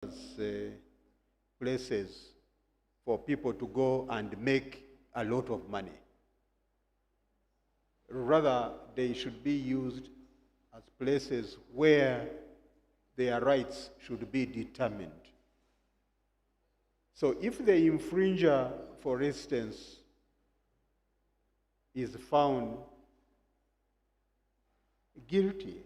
as places for people to go and make a lot of money. Rather, they should be used as places where their rights should be determined. So if the infringer, for instance, is found guilty,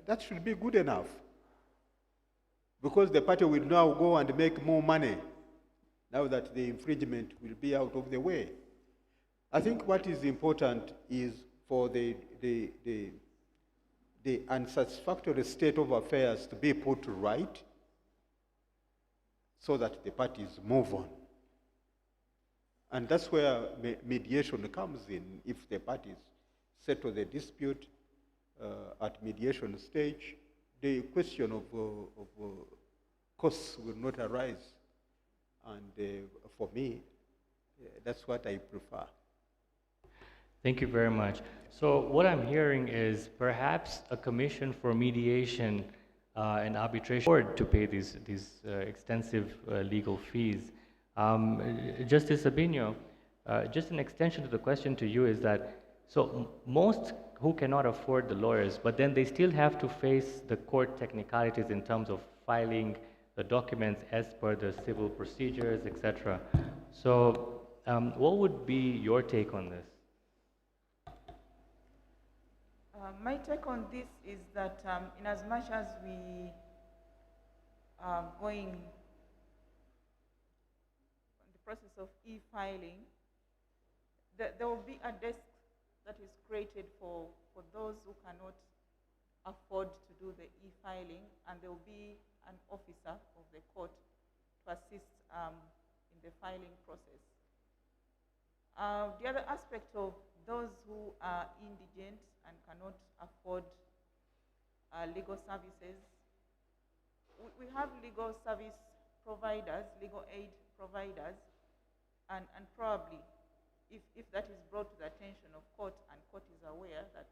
that should be good enough, because the party will now go and make more money now that the infringement will be out of the way. I think what is important is for the unsatisfactory state of affairs to be put right so that the parties move on. And that's where mediation comes in. If the parties settle the dispute at mediation stage, the question of costs will not arise. And for me, that's what I prefer. Thank you very much. So what I'm hearing is perhaps a commission for mediation and arbitration board to pay these extensive legal fees. Justice Sabino, just an extension to the question to you is that, so most who cannot afford the lawyers, but then they still have to face the court technicalities in terms of filing the documents as per the civil procedures, etc. So what would be your take on this? My take on this is that in as much as we are going in the process of e-filing, there will be a desk that is created for those who cannot afford to do the e-filing, and there will be an officer of the court to assist in the filing process. The other aspect of those who are indigent and cannot afford legal services, we have legal service providers, legal aid providers, and probably if that is brought to the attention of court and court is aware that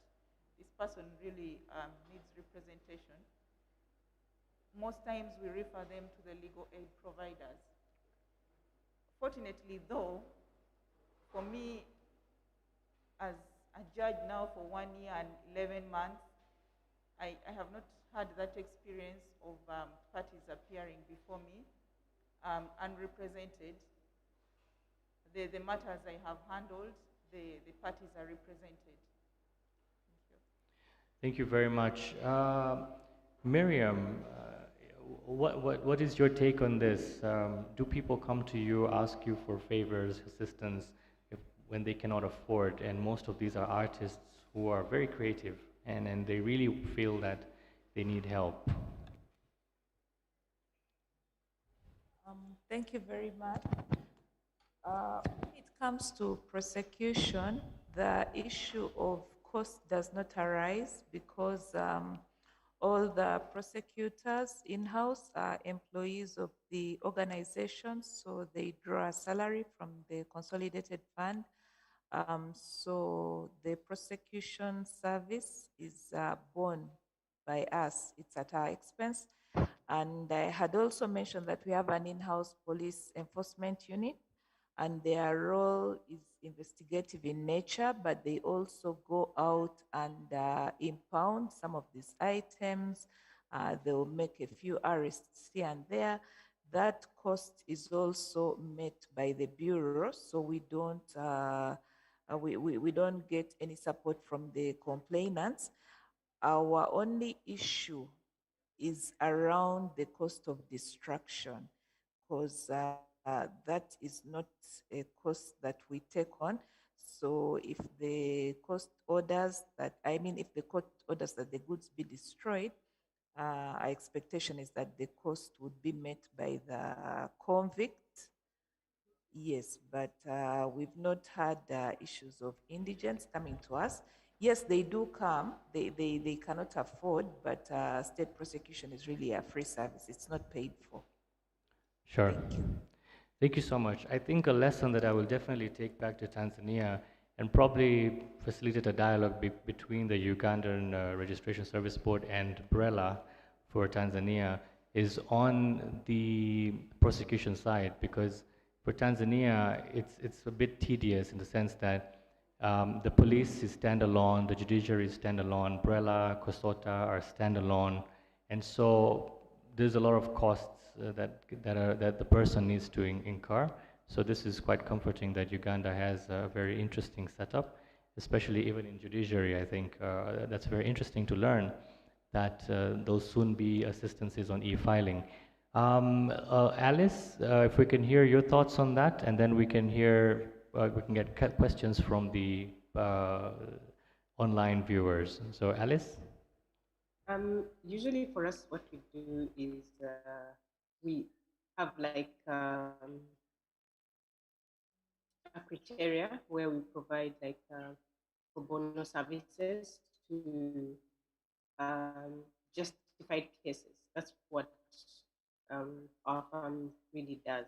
this person really needs representation, most times we refer them to the legal aid providers. Fortunately though, for me as a judge now for 1 year and 11 months, I have not had that experience of parties appearing before me unrepresented. The matters I have handled, the parties are represented. Thank you very much. Miriam, what is your take on this? Do people come to you, ask you for favors, assistance, when they cannot afford? And most of these are artists who are very creative and they really feel that they need help. Thank you very much. When it comes to prosecution, the issue of cost does not arise because all the prosecutors in-house are employees of the organization, so they draw a salary from the consolidated fund. So the prosecution service is borne by us. It's at our expense. And I had also mentioned that we have an in-house police enforcement unit, and their role is investigative in nature, but they also go out and impound some of these items. They will make a few arrests here and there. That cost is also met by the bureau, so we don't get any support from the complainants. Our only issue is around the cost of destruction, because that is not a cost that we take on. So if the court orders that the goods be destroyed, our expectation is that the cost would be met by the convict. Yes, but we've not had issues of indigents coming to us. Yes, they do come. They cannot afford, but state prosecution is really a free service. It's not paid for. Sure. Thank you so much. I think a lesson that I will definitely take back to Tanzania, and and probably facilitate a dialogue between the Ugandan Registration Service Board and BRELA for Tanzania is on the prosecution side, because for Tanzania it's a bit tedious in the sense that the police is standalone, the judiciary is standalone, BRELA, COSOTA are standalone, and so there's a lot of costs that the person needs to incur. So this is quite comforting that Uganda has a very interesting setup, especially even in judiciary. I think that's very interesting to learn that there'll soon be assistances on e-filing. Alice, if we can hear your thoughts on that, and then we can get questions from the online viewers. So Alice? Usually for us, what we do is we have like a criteria where we provide like pro bono services to justified cases. That's what our firm really does.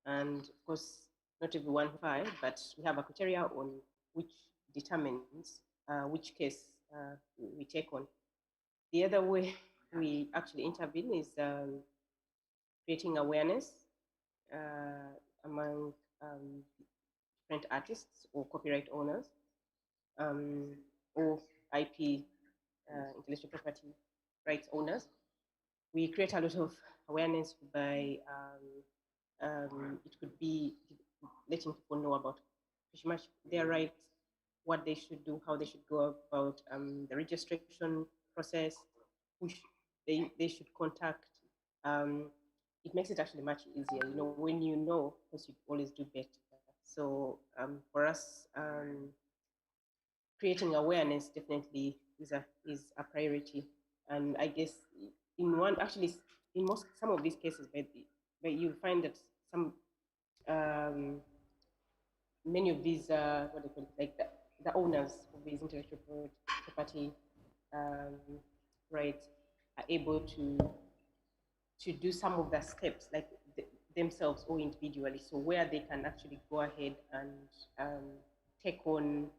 And of course, not everyone filed, but we have a criteria on which determines which case we take on. The other way we actually intervene is creating awareness among different artists or copyright owners or IP, intellectual property rights owners. We create a lot of awareness by it could be letting people know about pretty much their rights, what they should do, how they should go about the registration process, who they should contact. It makes it actually much easier. You know, when you know, because you always do better. So for us, creating awareness definitely is a priority. And I guess in some of these cases, but you find that some many of these what do you call it, like the owners of these intellectual property rights are able to do some of the steps like themselves or individually. So where they can actually go ahead and take on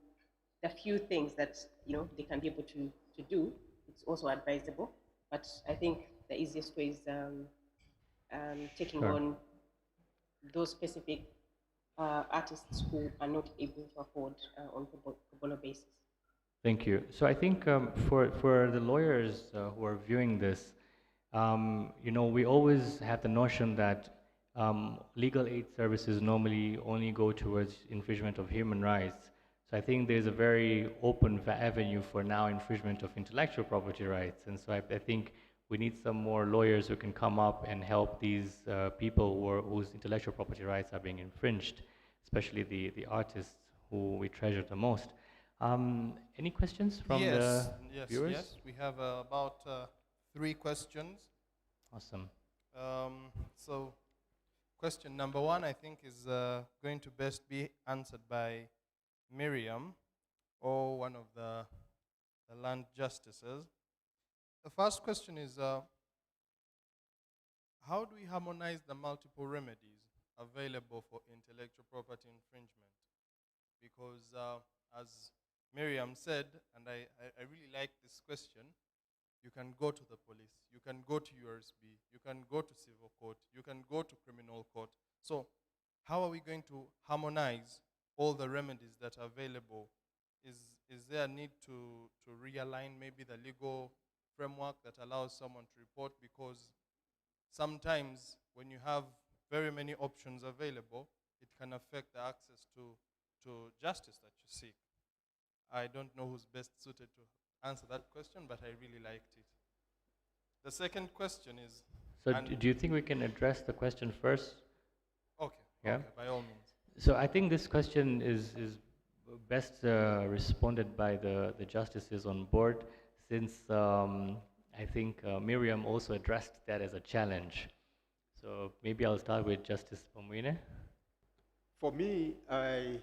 the few things that they can be able to do, it's also advisable. But I think the easiest way is taking Sure. on those specific artists who are not able to afford on pro bono basis. Thank you. So I think for the lawyers who are viewing this, we always have the notion that legal aid services normally only go towards infringement of human rights. So I think there's a very open avenue for now infringement of intellectual property rights. And so I think we need some more lawyers who can come up and help these people whose intellectual property rights are being infringed, especially the artists who we treasure the most. Any questions from the viewers? Yes, we have about 3 questions. Awesome. So question number 1, I think, is going to best be answered by Miriam or one of the land justices. The first question is, how do we harmonize the multiple remedies available for intellectual property infringement? Because as Miriam said, and I really like this question, you can go to the police, you can go to URSB, you can go to civil court, you can go to criminal court. So how are we going to harmonize all the remedies that are available? Is there a need to realign maybe the legal framework that allows someone to report? Because sometimes when you have very many options available, it can affect the access to justice that you seek. I don't know who's best suited to answer that question, but I really liked it. The second question is... So do you think we can address the question first? Okay, Yeah? okay, by all means. So I think this question is best responded by the justices on board, since I think Miriam also addressed that as a challenge. So maybe I'll start with Justice Pomwine. For me, I